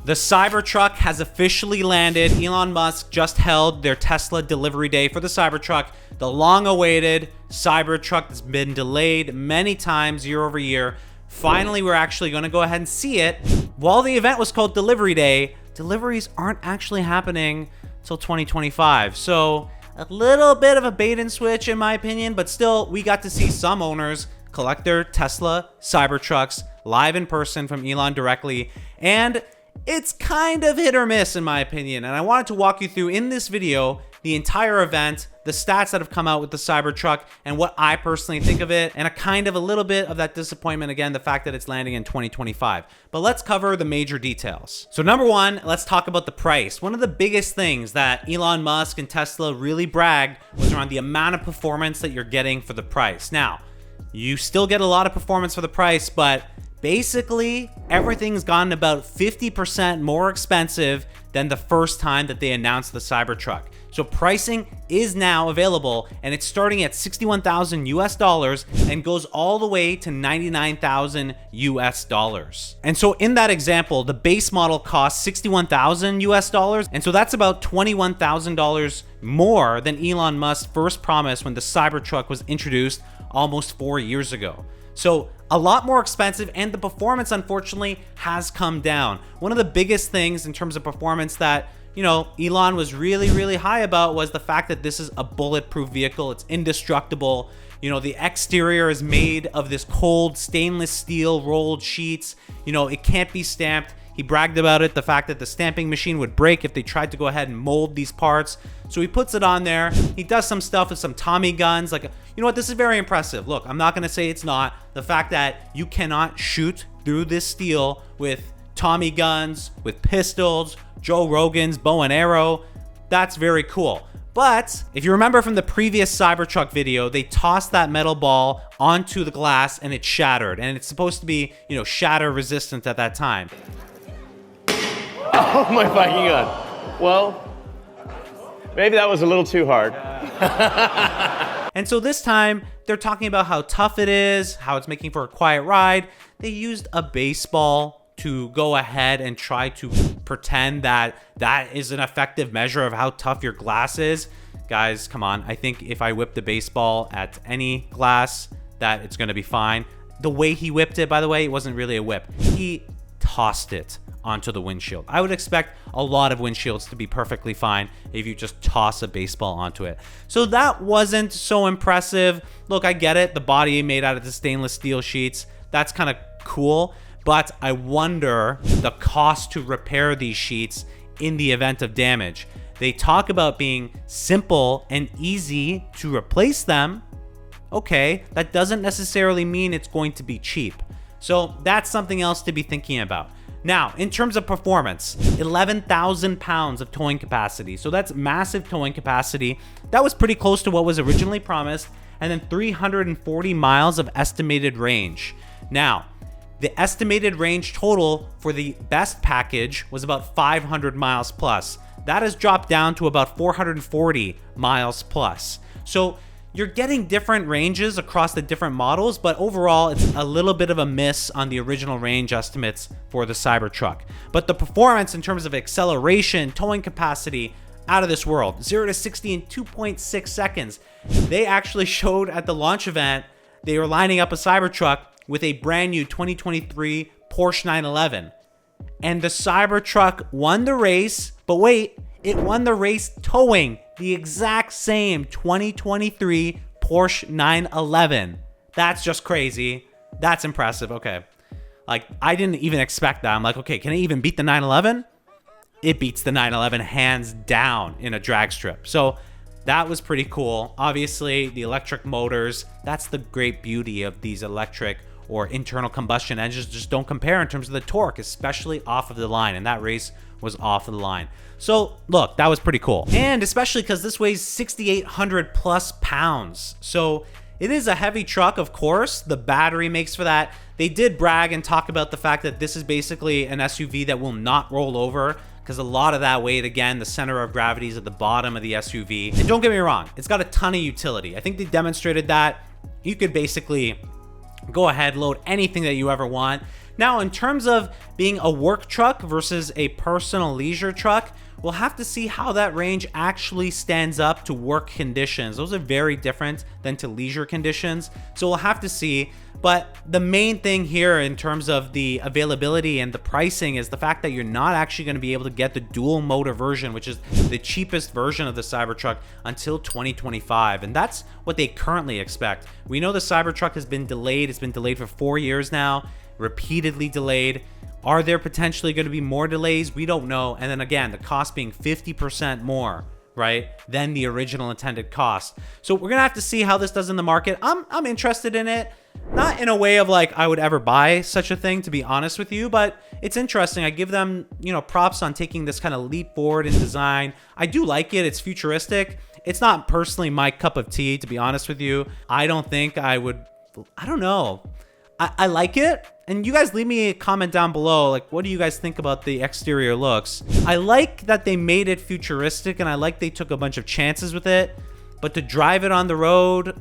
The Cybertruck has officially landed. Elon Musk just held their Tesla delivery day for the Cybertruck. The long-awaited Cybertruck that's been delayed many times year over year. Finally, we're actually going to go ahead and see it. While the event was called Delivery Day, deliveries aren't actually happening till 2025. So a little bit of a bait and switch in my opinion, but still we got to see some owners collect their Tesla Cybertrucks live in person from Elon directly. And it's kind of hit or miss in my opinion. And I wanted to walk you through in this video the entire event, the stats that have come out with the Cybertruck, and what I personally think of it, and a little bit of that disappointment, again, the fact that it's landing in 2025. But let's cover the major details. So number one, let's talk about the price. One of the biggest things that Elon Musk and Tesla really bragged was around the amount of performance that you're getting for the price. Now, you still get a lot of performance for the price, but basically everything's gotten about 50% more expensive than the first time that they announced the Cybertruck. So pricing is now available, and it's starting at $61,000 US and goes all the way to $99,000 US. And so in that example, the base model costs $61,000 US, and so that's about $21,000 more than Elon Musk first promised when the Cybertruck was introduced almost 4 years ago. So a lot more expensive, and the performance unfortunately has come down. One of the biggest things in terms of performance that Elon was really high about was the fact that this is a bulletproof vehicle. It's indestructible. The exterior is made of this cold stainless steel rolled sheets. It can't be stamped. He bragged about it, the fact that the stamping machine would break if they tried to go ahead and mold these parts. So he puts it on there. He does some stuff with some Tommy guns. Like, you know what? This is very impressive. Look, I'm not going to say it's not. The fact that you cannot shoot through this steel with Tommy guns, with pistols, Joe Rogan's bow and arrow, that's very cool. But if you remember from the previous Cybertruck video, they tossed that metal ball onto the glass and it shattered. And it's supposed to be, shatter resistant at that time. Oh my fucking God. Well, maybe that was a little too hard. And so this time, they're talking about how tough it is, how it's making for a quiet ride. They used a baseball to go ahead and try to pretend that that is an effective measure of how tough your glass is. Guys, come on. I think if I whip the baseball at any glass, that it's going to be fine. The way he whipped it, by the way, it wasn't really a whip. He tossed it onto the windshield. I would expect a lot of windshields to be perfectly fine if you just toss a baseball onto it. So that wasn't so impressive. Look, I get it. The body made out of the stainless steel sheets. That's kind of cool. But I wonder the cost to repair these sheets in the event of damage. They talk about being simple and easy to replace them. Okay, that doesn't necessarily mean it's going to be cheap. So that's something else to be thinking about. Now, in terms of performance, 11,000 pounds of towing capacity. So that's massive towing capacity. That was pretty close to what was originally promised. And then 340 miles of estimated range. Now, the estimated range total for the best package was about 500 miles plus. That has dropped down to about 440 miles plus. So you're getting different ranges across the different models, but overall it's a little bit of a miss on the original range estimates for the Cybertruck. But the performance in terms of acceleration, towing capacity, out of this world. 0 to 60 in 2.6 seconds. They actually showed at the launch event, they were lining up a Cybertruck with a brand new 2023 Porsche 911. And the Cybertruck won the race, but wait, it won the race towing the exact same 2023 Porsche 911. That's just crazy. That's impressive. Okay. Like, I didn't even expect that. I'm like, okay, can it even beat the 911? It beats the 911 hands down in a drag strip. So that was pretty cool. Obviously, the electric motors, that's the great beauty of these electric or internal combustion engines, just don't compare in terms of the torque, especially off of the line. And that race was off of the line. So look, that was pretty cool. And especially because this weighs 6,800 plus pounds. So it is a heavy truck, of course. The battery makes for that. They did brag and talk about the fact that this is basically an SUV that will not roll over, because a lot of that weight, again, the center of gravity is at the bottom of the SUV. And don't get me wrong, it's got a ton of utility. I think they demonstrated that you could basically go ahead, load anything that you ever want. Now, in terms of being a work truck versus a personal leisure truck, we'll have to see how that range actually stands up to work conditions. Those are very different than to leisure conditions. So we'll have to see. But the main thing here in terms of the availability and the pricing is the fact that you're not actually going to be able to get the dual motor version, which is the cheapest version of the Cybertruck, until 2025. And that's what they currently expect. We know the Cybertruck has been delayed. It's been delayed for 4 years now, repeatedly delayed. Are there potentially going to be more delays? We don't know. And then again, the cost being 50% more, right, than the original intended cost. So we're gonna have to see how this does in the market. I'm interested in it, not in a way of like I would ever buy such a thing, to be honest with you, but it's interesting. I give them, props on taking this kind of leap forward in design. I do like it. It's futuristic. It's not personally my cup of tea, to be honest with you. I don't think I would. I don't know. I like it. And you guys leave me a comment down below. Like, what do you guys think about the exterior looks? I like that they made it futuristic, and I like they took a bunch of chances with it. But to drive it on the road,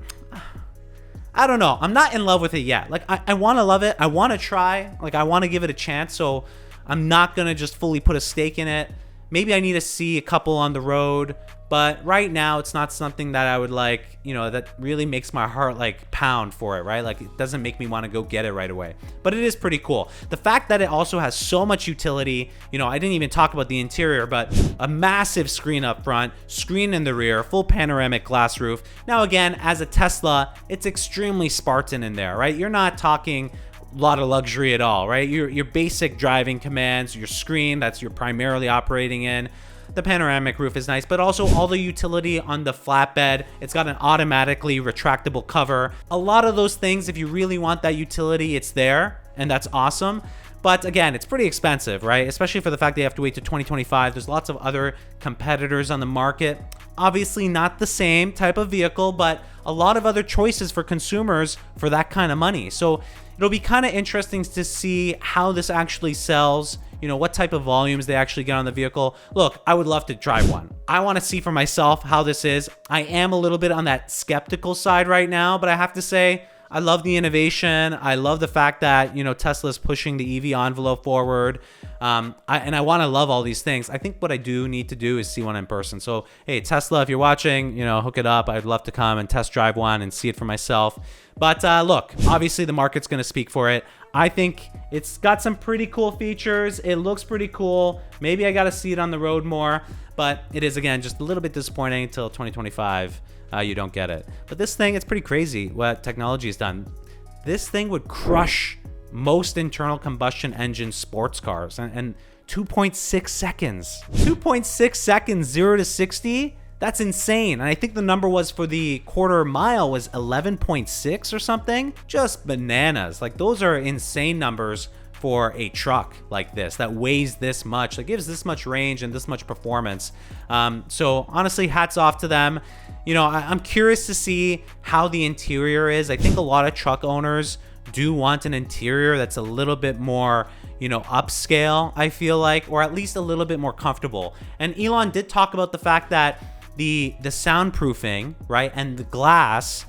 I don't know. I'm not in love with it yet. Like, I want to love it. I want to try. Like, I want to give it a chance. So I'm not going to just fully put a stake in it. Maybe I need to see a couple on the road. But right now, it's not something that I would like, that really makes my heart like pound for it, right? Like, it doesn't make me want to go get it right away. But it is pretty cool. The fact that it also has so much utility, I didn't even talk about the interior, but a massive screen up front, screen in the rear, full panoramic glass roof. Now, again, as a Tesla, it's extremely Spartan in there, right? You're not talking a lot of luxury at all, right? Your basic driving commands, your screen that's you're primarily operating in. The panoramic roof is nice, but also all the utility on the flatbed. It's got an automatically retractable cover. A lot of those things, if you really want that utility, it's there, and that's awesome. But again, it's pretty expensive, right? Especially for the fact they have to wait to 2025. There's lots of other competitors on the market. Obviously not the same type of vehicle, but a lot of other choices for consumers for that kind of money. So it'll be kind of interesting to see how this actually sells, what type of volumes they actually get on the vehicle. Look, I would love to drive one. I want to see for myself how this is. I am a little bit on that skeptical side right now, but I have to say, I love the innovation. I love the fact that, Tesla's pushing the EV envelope forward. And I want to love all these things. I think what I do need to do is see one in person. So, hey, Tesla, if you're watching, hook it up. I'd love to come and test drive one and see it for myself. But look, obviously the market's going to speak for it. I think it's got some pretty cool features. It looks pretty cool. Maybe I got to see it on the road more. But it is, again, just a little bit disappointing until 2025. You don't get it. But this thing, it's pretty crazy what technology has done. This thing would crush most internal combustion engine sports cars. And 2.6 seconds. 2.6 seconds, 0 to 60? That's insane. And I think the number was for the quarter mile was 11.6 or something. Just bananas. Like, those are insane numbers for a truck like this that weighs this much, that gives this much range and this much performance. So honestly, hats off to them. I'm curious to see how the interior is. I think a lot of truck owners do want an interior that's a little bit more, upscale, I feel like, or at least a little bit more comfortable. And Elon did talk about the fact that the soundproofing, right, and the glass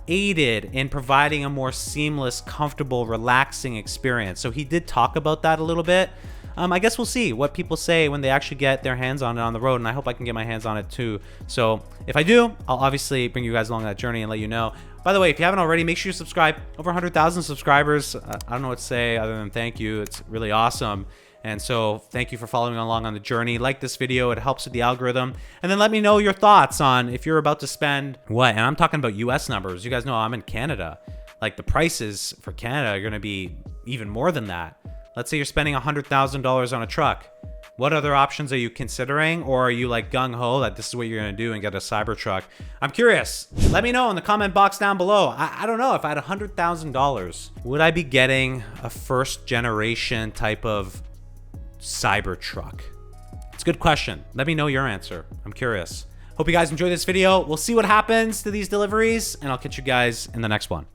aided in providing a more seamless, comfortable, relaxing experience. So he did talk about that a little bit. I guess we'll see what people say when they actually get their hands on it on the road, and I hope I can get my hands on it too. So if I do, I'll obviously bring you guys along that journey and let you know. By the way, if you haven't already, make sure you subscribe. Over 100,000 subscribers. I don't know what to say other than thank you. It's really awesome. And so thank you for following along on the journey. Like this video, it helps with the algorithm. And then let me know your thoughts on if you're about to spend what, and I'm talking about US numbers. You guys know I'm in Canada. Like, the prices for Canada are gonna be even more than that. Let's say you're spending $100,000 on a truck. What other options are you considering? Or are you like gung-ho that this is what you're gonna do and get a Cybertruck? I'm curious. Let me know in the comment box down below. I don't know, if I had $100,000, would I be getting a first generation type of Cybertruck? It's a good question. Let me know your answer. I'm curious. Hope you guys enjoyed this video. We'll see what happens to these deliveries, and I'll catch you guys in the next one.